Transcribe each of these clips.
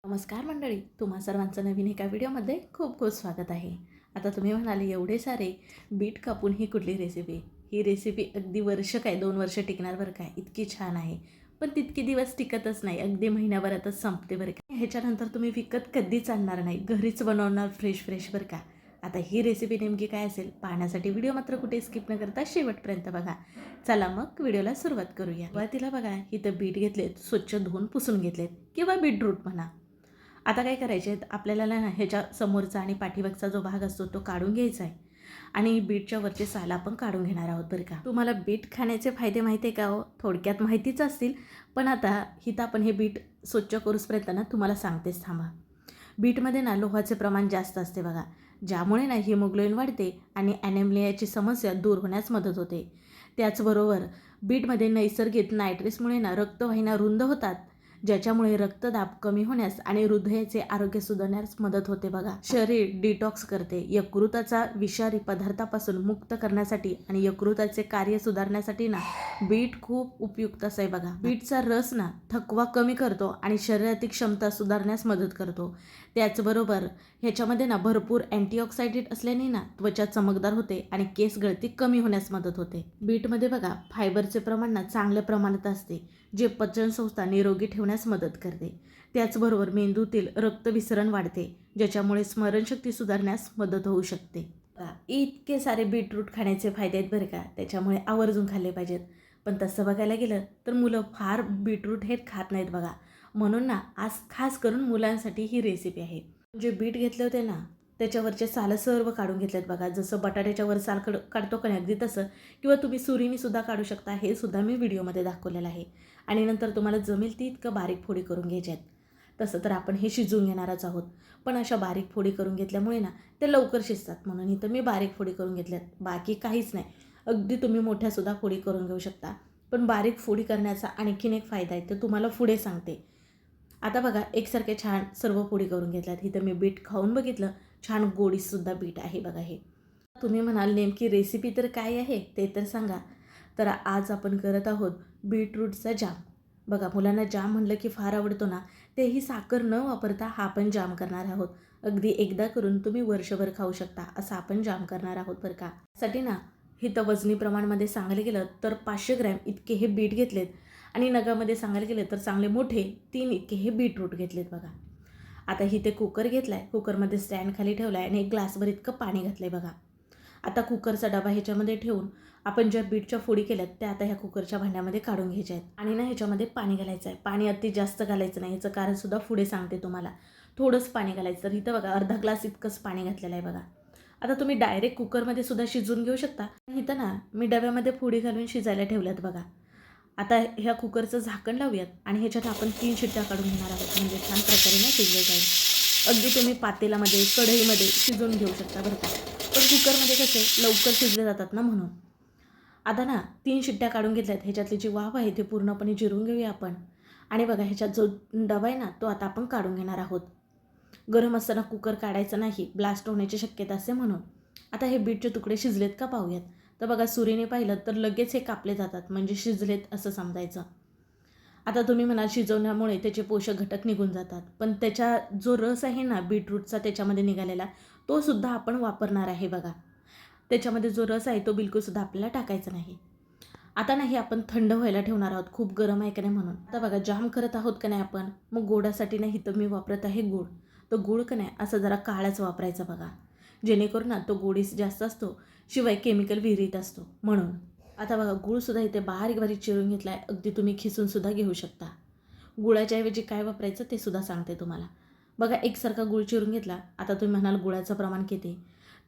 नमस्कार मंडळी, तुम्हा सर्वांचं नवीन एका व्हिडिओमध्ये खूप खूप स्वागत आहे. आता तुम्ही म्हणाले एवढे सारे बीट कापून ही कुठली रेसिपी? ही रेसिपी अगदी वर्ष काय 2 वर्ष टिकणार बरं काय, इतकी छान आहे. पण तितके दिवस टिकतच नाही, अगदी महिन्याभरातच संपते बरं का. ह्याच्यानंतर तुम्ही विकत कधीच आणणार नाही, घरीच बनवणार फ्रेश फ्रेश बरं का. आता ही रेसिपी नेमकी काय असेल पाहण्यासाठी व्हिडिओ मात्र कुठे स्किप न करता शेवटपर्यंत बघा. चला मग व्हिडिओला सुरुवात करूया. सुरुवातीला बघा इथं बीट घेतलेत, स्वच्छ धुवून पुसून घेतलेत किंवा बीटरूट म्हणा. आता काय करायचे आहेत आपल्याला ना ह्याच्या समोरचा आणि पाठीमागचा जो भाग असतो तो काढून घ्यायचा आहे आणि बीटच्या वरचे साल आपण काढून घेणार आहोत बरं का. तुम्हाला बीट खाण्याचे फायदे माहिती आहे का हो? थोडक्यात माहितीच असतील, पण आता हिथं आपण हे बीट स्वच्छ करूसपर्यंत ना तुम्हाला सांगतेच थांबा. बीटमध्ये ना लोहाचे प्रमाण जास्त असते बघा, ज्यामुळे ना हिमोग्लोबिन वाढते आणि ॲनेमियाची समस्या दूर होण्यास मदत होते. त्याचबरोबर बीटमध्ये नैसर्गिक नायट्रेट्समुळे ना रक्तवाहिन्या रुंद होतात, ज्याच्यामुळे रक्तदाब कमी होण्यास आणि हृदयाचे आरोग्य सुधारण्यास मदत होते बघा. शरीर डिटॉक्स करते. यकृताचा विषारी पदार्थापासून मुक्त करण्यासाठी आणि यकृताचे कार्य सुधारण्यासाठी ना बीट खूप उपयुक्त आहे बघा. बीटचा रस ना थकवा कमी करतो आणि शरीरातील क्षमता सुधारण्यास मदत करतो. त्याचबरोबर ह्याच्यामध्ये ना भरपूर अँटीऑक्सिडंट असल्याने ना त्वचा चमकदार होते आणि केस गळती कमी होण्यास मदत होते. बीटमध्ये बघा फायबरचे प्रमाण ना चांगल्या प्रमाणात असते, जे पचनसंस्था निरोगी ठेवण्यास मदत करते. त्याचबरोबर मेंदूतील रक्तविसरण वाढते, ज्याच्यामुळे स्मरणशक्ती सुधारण्यास मदत होऊ शकते. इतके सारे बीटरूट खाण्याचे फायदे आहेत बरं का, त्याच्यामुळे आवर्जून खाल्ले पाहिजेत. पण तसं बघायला गेलं तर मुलं फार बीटरूट हे खात नाहीत बघा. म्हणून ना आज खास करून मुलांसाठी ही रेसिपी आहे. जे बीट घेतले होते ना त्याच्यावरचे सालं सर्व काढून घेतलेत बघा. जसं बटाट्याच्या वर साल काढतो का नाही अगदी तसं, किंवा तुम्ही सुरीने सुद्धा काढू शकता. हे सुद्धा मी व्हिडिओमध्ये दाखवलेलं आहे. आणि नंतर तुम्हाला जमेल ती इतकं बारीक फोडी करून घ्यायच्या आहेत. तसं तर आपण हे शिजवून घेणारच आहोत, पण अशा बारीक फोडी करून घेतल्यामुळे ना ते लवकर शिजतात, म्हणून इथं मी बारीक फोडी करून घेतल्यात. बाकी काहीच नाही, अगदी तुम्ही मोठ्यासुद्धा फोडी करून घेऊ शकता. पण बारीक फोडी करण्याचा आणखीन एक फायदा आहे, ते तुम्हाला पुढे सांगते. आता बघा एकसारखे छान सर्व फोडी करून घेतल्यात. इथं मी बीट खाऊन बघितलं, छान गोडीसुद्धा बीट आहे बघा. हे तुम्ही म्हणाल नेमकी रेसिपी तर काय आहे ते तर सांगा. तर आज आपण करत आहोत बीटरूटचा जाम. बघा मुलांना जाम म्हणलं की फार आवडतो ना, तेही साखर न वापरता हा आपण जाम करणार आहोत. अगदी एकदा करून तुम्ही वर्षभर खाऊ शकता असा आपण जाम करणार आहोत बरं का. साठी ना इथं वजनी प्रमाणामध्ये सांगायला गेलं तर 500 ग्रॅम इतके हे बीट घेतलेत आणि नगामध्ये सांगायला गेलं तर चांगले मोठे 3 इतके हे बीटरूट घेतलेत बघा. आता इथे कुकर घेतला आहे, कुकरमध्ये स्टँड खाली ठेवला आहे आणि 1 ग्लासभर इतकं पाणी घातलं आहे बघा. आता कुकरचा डबा ह्याच्यामध्ये ठेवून आपण ज्या बीटच्या फोडी केल्यात त्या आता ह्या कुकरच्या भांड्यामध्ये काढून घ्यायच्या आहेत. आणि ना ह्याच्यामध्ये पाणी घालायचं आहे. पाणी अति जास्त घालायचं नाही, ह्याचं कारणसुद्धा पुढे सांगते तुम्हाला. थोडंच पाणी घालायचं. तर इथं बघा अर्धा ग्लास इतकंच पाणी घातलेलं आहे बघा. आता तुम्ही डायरेक्ट कुकरमध्ये सुद्धा शिजवून घेऊ शकता. इथं ना मी डब्यामध्ये फोडी घालून शिजायला ठेवल्यात बघा. आता ह्या कुकरचं झाकण लावूयात आणि ह्याच्यात आपण 3 शिट्ट्या काढून घेणार आहोत, म्हणजे छान प्रकारे ना शिजलं जाईल. अगदी तुम्ही पातेलामध्ये कढईमध्ये शिजवून घेऊ शकता बरं का, पण कुकरमध्ये कसे लवकर शिजले जातात ना म्हणून. आता ना 3 शिट्ट्या काढून घेतल्यात. ह्याच्यातली जी वाफ आहे ते पूर्णपणे जिरून घेऊया आपण. आणि बघा ह्याच्यात जो डबा आहे ना तो आता आपण काढून घेणार आहोत. गरम असताना कुकर काढायचं नाही, ब्लास्ट होण्याची शक्यता असते म्हणून. आता हे बीटचे तुकडे शिजलेत का पाहूयात. तर बघा सुरीने पाहिलं तर लगेच हे कापले जातात, म्हणजे शिजलेत असं समजायचं. आता तुम्ही म्हणाल शिजवण्यामुळे त्याचे पोषक घटक निघून जातात, पण त्याचा जो रस आहे ना बीटरूटचा त्याच्यामध्ये निघालेला तो सुद्धा आपण वापरणार आहे बघा. त्याच्यामध्ये जो रस आहे तो बिलकुलसुद्धा आपल्याला टाकायचा नाही. आता नाही आपण थंड व्हायला ठेवणार आहोत, खूप गरम आहे का नाही म्हणून. आता बघा जाम करत आहोत का नाही आपण, मग गोडासाठी नाही तर मी वापरत आहे गूळ. तो गूळ का नाही असं जरा काळाच वापरायचा बघा, जेणेकरून ना तो गोडीस जास्त असतो, शिवाय केमिकल विरहित असतो म्हणून. आता बघा गूळसुद्धा इथे बारीक बारीक चिरून घेतला आहे, अगदी तुम्ही खिसूनसुद्धा घेऊ शकता. गुळाच्या ऐवजी काय वापरायचं ते सुद्धा सांगते तुम्हाला. बघा एकसारखा गूळ चिरून घेतला. आता तुम्ही म्हणाल गुळाचं प्रमाण किती,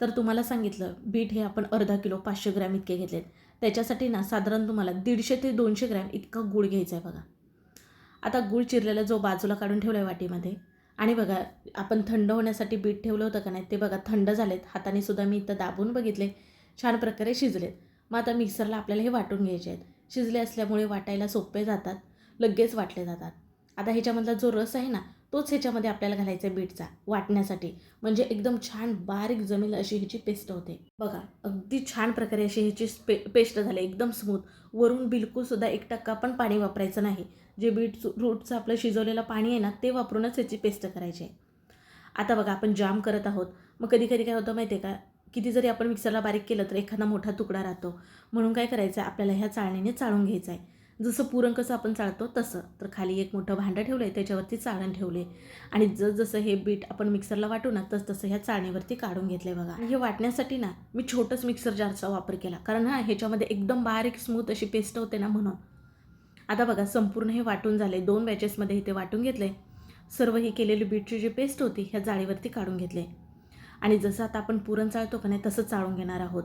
तर तुम्हाला सांगितलं बीट हे आपण अर्धा किलो 500 ग्रॅम इतके घेतलेत. त्याच्यासाठी ना साधारण तुम्हाला 150 ते 200 ग्रॅम इतका गूळ घ्यायचा आहे बघा. आता गूळ चिरलेला जो बाजूला काढून ठेवला आहे वाटीमध्ये, आणि बघा आपण थंड होण्यासाठी बीट ठेवलं होतं का नाही ते बघा थंड झालेत. हाताने सुद्धा मी इथं दाबून बघितले, छान प्रकारे शिजलेत. मग आता मिक्सरला आपल्याला हे वाटून घ्यायचे आहेत. शिजले असल्यामुळे वाटायला सोपे जातात, लगेच वाटले जातात. आता ह्याच्यामधला जो रस आहे ना तोच ह्याच्यामध्ये आपल्याला घालायचा आहे बीटचा वाटण्यासाठी, म्हणजे एकदम छान बारीक जमेल अशी ह्याची पेस्ट होते बघा. अगदी छान प्रकारे अशी ह्याची पेस्ट झाली, एकदम स्मूथ. वरून बिलकुलसुद्धा 1% पण पाणी वापरायचं नाही, जे रूटचं आपलं शिजवलेलं पाणी आहे ना ते वापरूनच याची पेस्ट करायची आहे. आता बघा आपण जाम करत आहोत. मग कधी कधी काय होतं माहिती आहे का, किती जरी आपण मिक्सरला बारीक केलं तर एखादा मोठा तुकडा राहतो. म्हणून काय करायचं आहे, आपल्याला ह्या चाळणीने चाळून घ्यायचं आहे. जसं पुरण कसं आपण चाळतो तसं. तर खाली एक मोठं भांडं ठेवलं आहे, त्याच्यावरती चाळण ठेवले आणि जसं हे बीट आपण मिक्सरला वाटू ना तसं ह्या चाळणीवरती काढून घेतलं आहे बघा. आणि हे वाटण्यासाठी ना मी छोटंच मिक्सर जारचा वापर केला, कारण ह्याच्यामध्ये एकदम बारीक स्मूथ अशी पेस्ट होते ना म्हणून. आता बघा संपूर्ण हे वाटून झाले. 2 बॅचेसमध्ये इथे वाटून घेतले. सर्व ही केलेली बीटची जी पेस्ट होती ह्या जाळीवरती काढून घेतले आणि जसं आता आपण पुरण चाळतो का नाही तसं चाळून घेणार आहोत.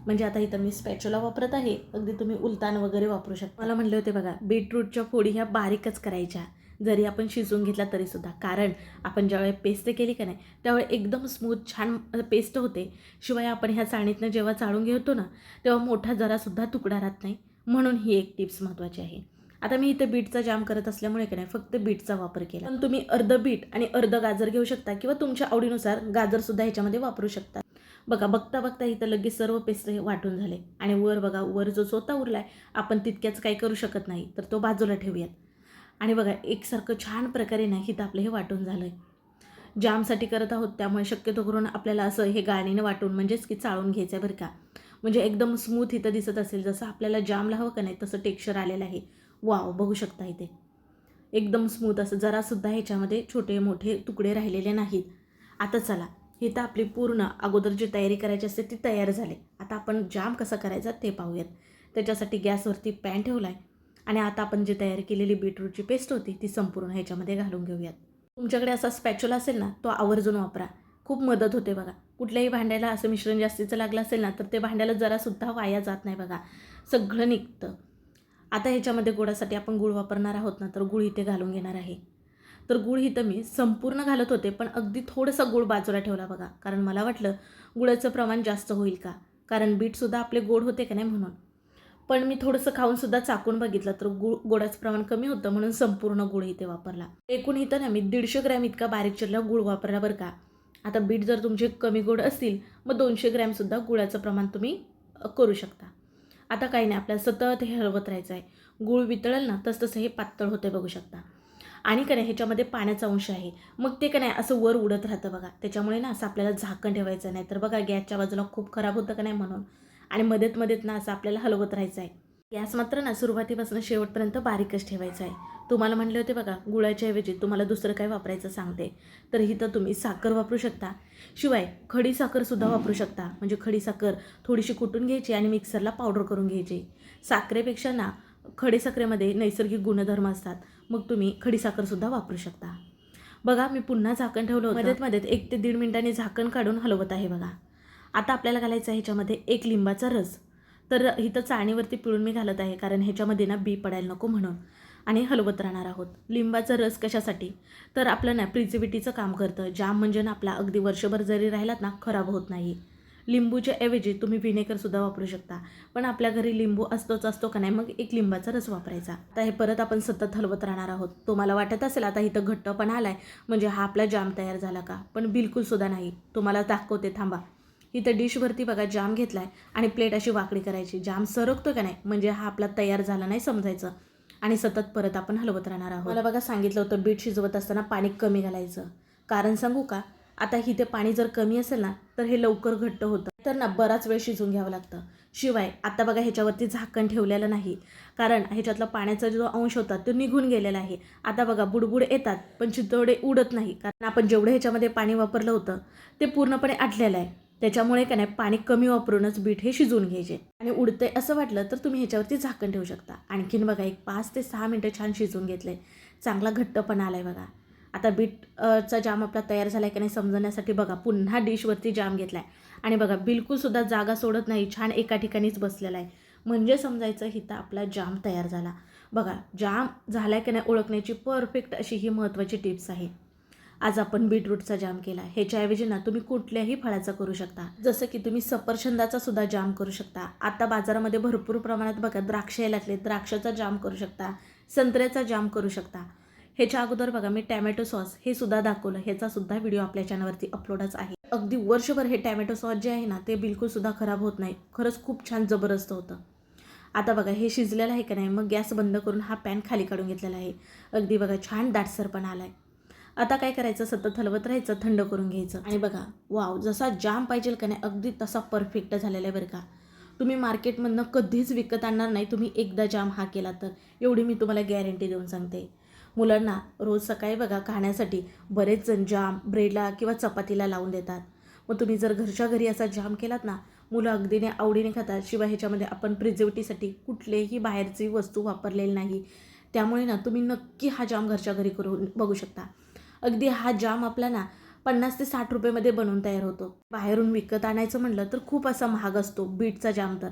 म्हणजे आता इथं मी स्पॅच्युला वापरत आहे, अगदी तुम्ही उलतान वगैरे वापरू शकता. मला म्हणले होते बघा, बीटरूटच्या फोडी ह्या बारीकच करायच्या जरी आपण शिजवून घेतला तरीसुद्धा, कारण आपण ज्यावेळी पेस्ट केली का नाही त्यावेळी एकदम स्मूथ छान पेस्ट होते. शिवाय आपण ह्या चाळणीतनं जेव्हा चाळून घेतो ना तेव्हा मोठा जरासुद्धा तुकडा राहत नाही. म्हणून ही एक टिप्स महत्त्वाची आहे. आता मी इथे बीटचा जाम करत असल्यामुळे की नाही फक्त बीटचा वापर केला, पण तुम्ही अर्ध बीट आणि अर्ध गाजर घेऊ शकता किंवा तुमच्या आवडीनुसार गाजरसुद्धा ह्याच्यामध्ये वापरू शकता. बघा बघता बघता इथं लगेच सर्व पेस्ट वाटून झाले आणि वर बघा, वर जो चोथा उरला आहे आपण तितक्याच काही करू शकत नाही, तर तो बाजूला ठेवूयात. आणि बघा एकसारखं छान प्रकारे नाही इथं आपलं हे वाटून झालं आहे. जामसाठी करत आहोत त्यामुळे शक्यतो करून आपल्याला असं हे गाळणीनं वाटून म्हणजेच की चाळून घ्यायचं आहे बरं का. म्हणजे एकदम स्मूथ इथं दिसत असेल, जसं आपल्याला जामला हवं का नाही तसं टेक्स्चर आलेलं आहे. वाव, बघू शकता इथे एकदम स्मूथ असं, जरासुद्धा ह्याच्यामध्ये छोटे मोठे तुकडे राहिलेले नाहीत. आता चला, ही तर आपली पूर्ण अगोदर जी तयारी करायची असते ती तयार झाली. आता आपण जाम कसा करायचा ते पाहूयात. त्याच्यासाठी गॅसवरती पॅन ठेवला आहे आणि आता आपण जी तयार केलेली बीटरूटची पेस्ट होती ती संपूर्ण ह्याच्यामध्ये घालून घेऊयात. तुमच्याकडे असा स्पॅच्युला असेल ना तो आवर्जून वापरा, खूप मदत होते बघा. कुठल्याही भांड्याला असं मिश्रण जास्तीचं लागलं असेल ना तर ते भांड्याला जरासुद्धा वाया जात नाही बघा, सगळं निघतं. आता ह्याच्यामध्ये गुळासाठी आपण गूळ वापरणार आहोत ना, तर गूळ इथे घालून घेणार आहे. तर गूळ इथं मी संपूर्ण घालत होते, पण अगदी थोडंसं गूळ बाजूला ठेवला बघा, कारण मला वाटलं गुळाचं प्रमाण जास्त होईल का, कारण बीटसुद्धा आपले गोड होते का नाही म्हणून. पण मी थोडंसं खाऊनसुद्धा चाकून बघितलं तर गोडाचं प्रमाण कमी होतं, म्हणून संपूर्ण गूळ इथे वापरला. एकूण इथं ना मी 150 ग्रॅम इतका बारीक चिरला गूळ वापरला बरं का. आता बीट जर तुमचे कमी गोड असतील मग 200 ग्रॅमसुद्धा गुळाचं प्रमाण तुम्ही करू शकता. आता काही नाही, आपल्याला सतत हे हलवत राहायचं आहे. गूळ वितळेल ना तसं हे पातळ होते बघू शकता. आणि का नाही ह्याच्यामध्ये पाण्याचा अंश आहे, मग ते का नाही असं वर उडत राहतं बघा. त्याच्यामुळे ना असं आपल्याला झाकण ठेवायचं नाही, तर बघा गॅसच्या बाजूला खूप खराब होतं का नाही म्हणून. आणि मध्येत ना असं आपल्याला हलवत राहायचं आहे. गॅस मात्र ना सुरुवातीपासून शेवटपर्यंत बारीकच ठेवायचा आहे. तुम्हाला म्हणले होते बघा, गुळाच्या ऐवजी तुम्हाला दुसरं काय वापरायचं सांगते, तर इथं तुम्ही साखर वापरू शकता. शिवाय खडी साखरसुद्धा वापरू शकता. म्हणजे खडी साखर थोडीशी कुटून घ्यायची आणि मिक्सरला पावडर करून घ्यायची. साखरेपेक्षा ना खडीसाखरेमध्ये नैसर्गिक गुणधर्म असतात, मग तुम्ही खडीसाखरसुद्धा वापरू शकता. बघा मी पुन्हा झाकण ठेवलं होतं. मध्येत 1 ते 1.5 मिनिटांनी झाकण काढून हलवत आहे बघा. आता आपल्याला घालायचं आहे ह्याच्यामध्ये 1 लिंबाचा रस. तर इथं चाळणीवरती पिळून मी घालत आहे, कारण ह्याच्यामध्ये ना बी पडायला नको म्हणून. आणि हलवत राहणार आहोत. लिंबाचा रस कशासाठी, तर आपलं ना प्रिझर्वेटिव्हचं काम करतं. जाम म्हणजे ना आपला अगदी वर्षभर जरी राहिलात ना खराब होत नाही. लिंबूच्या ऐवजी तुम्ही व्हिनेगरसुद्धा वापरू शकता, पण आपल्या घरी लिंबू असतो का नाही, मग 1 लिंबाचा रस वापरायचा. आता हे परत आपण सतत हलवत राहणार आहोत. तुम्हाला वाटत असेल आता इथं घट्टपणा आलाय म्हणजे हा आपला जाम तयार झाला का, पण बिलकुलसुद्धा नाही. तुम्हाला दाखवते थांबा. इथं डिशवरती बघा जाम घेतलाय आणि प्लेट अशी वाकडी करायची. जाम सरकतो का नाही म्हणजे हा आपला तयार झाला नाही समजायचं. आणि सतत परत आपण हलवत राहणार आहोत. मला बघा सांगितलं होतं बीट शिजवत असताना पाणी कमी घालायचं. कारण सांगू का, आता इथे पाणी जर कमी असेल ना तर हे लवकर घट्ट होतं, तर ना बराच वेळ शिजून घ्यावं लागतं. शिवाय आता बघा ह्याच्यावरती झाकण ठेवलेलं नाही, कारण ह्याच्यातला पाण्याचा जो अंश होता तो निघून गेलेला आहे. आता बघा बुडबुड येतात पण चितोडे उडत नाही, कारण आपण जेवढं ह्याच्यामध्ये पाणी वापरलं होतं ते पूर्णपणे आटलेलं आहे. त्याच्यामुळे का नाही पाणी कमी वापरूनच बीट हे शिजवून घ्यायचे. आणि उडते असं वाटलं तर तुम्ही ह्याच्यावरती झाकण ठेवू शकता. आणखीन बघा एक 5 ते 6 मिनटं छान शिजवून घेतले. चांगला घट्टपणा आलाय बघा. आता बीटचा जाम आपला तयार झाला आहे का नाही समजण्यासाठी बघा पुन्हा डिशवरती जाम घेतला आहे आणि बघा बिलकुलसुद्धा जागा सोडत नाही, छान एका ठिकाणीच बसलेला आहे. म्हणजे समजायचं इथं आपला जाम तयार झाला. बघा जाम झाला आहे का नाही ओळखण्याची परफेक्ट अशी ही महत्त्वाची टिप्स आहे. आज आपण बीटरूटचा जाम केला. ह्याच्याऐवजी ना तुम्ही कुठल्याही फळाचा करू शकता, जसं की तुम्ही सफरचंदाचा सुद्धा जाम करू शकता. आता बाजारामध्ये भरपूर प्रमाणात बघा द्राक्ष यायला लागले, द्राक्षाचा जाम करू शकता, संत्र्याचा जाम करू शकता. ह्याच्या अगोदर बघा मी टॅमॅटो सॉस हे सुद्धा दाखवलं, ह्याचा सुद्धा व्हिडिओ आपल्या चॅनलवरती अपलोडच आहे. अगदी वर्षभर हे टॅमॅटो सॉस जे आहे ना ते बिलकुलसुद्धा खराब होत नाही. खरंच खूप छान जबरदस्त होतं. आता बघा हे शिजलेलं आहे का नाही, मग गॅस बंद करून हा पॅन खाली काढून घेतलेला आहे. अगदी बघा छान दाटसर पण आला आहे. आता काय करायचं, सतत हलवत राहायचं, थंड करून घ्यायचं. आणि बघा वाव, जसा जाम पाहिजे का नाही अगदी तसा परफेक्ट झालेला आहे बरं का. तुम्ही मार्केटमधनं कधीच विकत आणणार नाही तुम्ही एकदा जाम हा केला तर, एवढी मी तुम्हाला गॅरंटी देऊन सांगते. मुलांना रोज सकाळी बघा खाण्यासाठी बरेच जण जाम ब्रेडला किंवा चपातीला लावून देतात. मग तुम्ही जर घरच्या घरी असा जाम केलात ना, मुलं अगदीने आवडीने खातात. शिवाय ह्याच्यामध्ये आपण प्रिझर्वेटिव्हसाठी कुठलेही बाहेरची वस्तू वापरलेली नाही. त्यामुळे ना तुम्ही नक्की हा जाम घरच्या घरी करून बघू शकता. अगदी हा जाम आपला ना 50 ते 60 रुपयेमध्ये बनवून तयार होतो. बाहेरून विकत आणायचं म्हटलं तर खूप असा महाग असतो बीटचा जाम तर.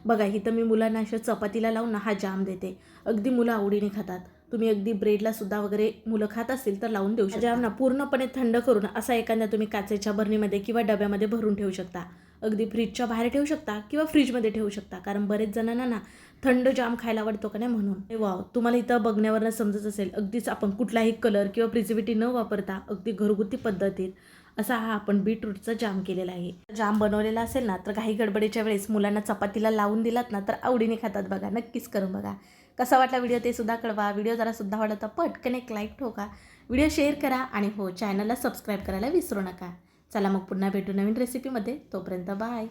बघा इथं मी मुलांना अशा चपातीला लावून ना हा जाम देते. अगदी मुलं आवडीने खातात. तुम्ही अगदी ब्रेडला सुद्धा वगैरे मुलं खात असतील तर लावून देऊ शकता. जाम ना पूर्णपणे थंड करून असा एखादा तुम्ही काचेच्या बरणीमध्ये किंवा डब्यामध्ये भरून ठेवू शकता. अगदी फ्रीजच्या बाहेर ठेवू शकता किंवा फ्रीजमध्ये ठेवू शकता. कारण बरेच जणांना ना थंड जाम खायला आवडतो का नाही म्हणून. वाव, तुम्हाला इथं बघण्यावरनं समजत असेल अगदीच आपण कुठलाही कलर किंवा प्रिझर्वेटिव्ह न वापरता अगदी घरगुती पद्धतीत असा हा आपण बीटरूटचा जाम केलेला आहे. जाम बनवलेला असेल ना तर काही गडबडीच्या वेळेस मुलांना चपातीला लावून दिलात ना तर आवडीने खातात बघा. नक्कीच करून बघा. कसा वाटला व्हिडिओ ते सुद्धा कळवा. व्हिडिओ जरा सुद्धा आवडला तर पटकन एक लाईक ठोका. व्हिडिओ शेअर करा आणि हो, चॅनलला सबस्क्राईब करायला विसरू नका. चला मग पुन्हा भेटू नवीन रेसिपीमध्ये. तोपर्यंत बाय.